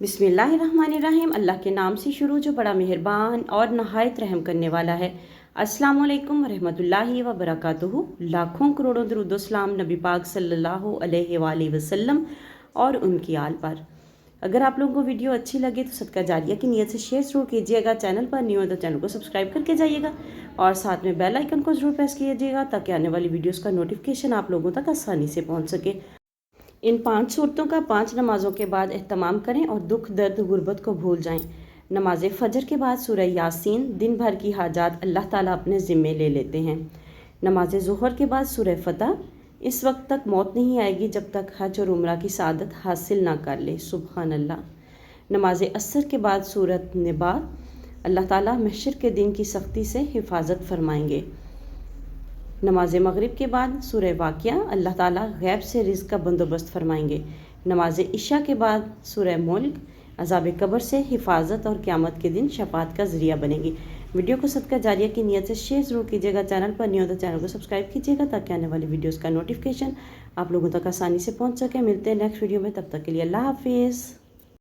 बिस्मिल्लाहिर्रहमानिर्रहीम। अल्लाह के नाम से शुरू जो बड़ा मेहरबान और नहायत रहम करने वाला है। अस्सलामु अलैकुम रहमतुल्लाहि व बरकातुहू। लाखों करोड़ों दरूद व सलाम नबी पाक सल्लल्लाहु अलैहि वसल्लम और उनकी आल पर। अगर आप लोगों को वीडियो अच्छी लगे तो सदका जारिया की नीयत से शेयर ज़रूर कीजिएगा। चैनल पर न्यू है तो चैनल को सब्सक्राइब करके जाइएगा और साथ में बेल आइकन को ज़रूर प्रेस कीजिएगा ताकि आने वाली वीडियोस का नोटिफिकेशन आप लोगों तक आसानी से पहुंच सके। इन 5 सूरतों का 5 नमाज़ों के बाद एहतमाम करें और दुख दर्द गुर्बत को भूल जाएं। नमाज फ़जर के बाद सूरह यासीन, दिन भर की हाजात अल्लाह ताला अपने ज़िम्मे ले लेते हैं। नमाज ज़ुहर के बाद सूरह फ़तह, इस वक्त तक मौत नहीं आएगी जब तक हज और उम्रा की सादत हासिल ना कर ले। सुबहान अल्लाह। नमाज असर के बाद सूरत निबा, अल्लाह ताला महशर के दिन की सख्ती से हिफाजत फरमाएंगे। नमाज मगरिब के बाद सूरह वाक़िया, अल्लाह ताला गैब से रिज़्क़ का बंदोबस्त फरमाएंगे। नमाज इशा के बाद सूरह मुल्क, अज़ाब कब्र से हिफाजत और क़यामत के दिन शफ़ाअत का ज़रिया बनेगी। वीडियो को सदका जारिया की नीयत से शेयर ज़रूर कीजिएगा। चैनल पर न्यू हो तो चैनल को सब्सक्राइब कीजिएगा ताकि आने वाली वीडियोज़ का नोटिफिकेशन आप लोगों तक आसानी से पहुँच सके। मिलते हैं नेक्स्ट वीडियो में, तब तक के लिए अल्लाह हाफिज़।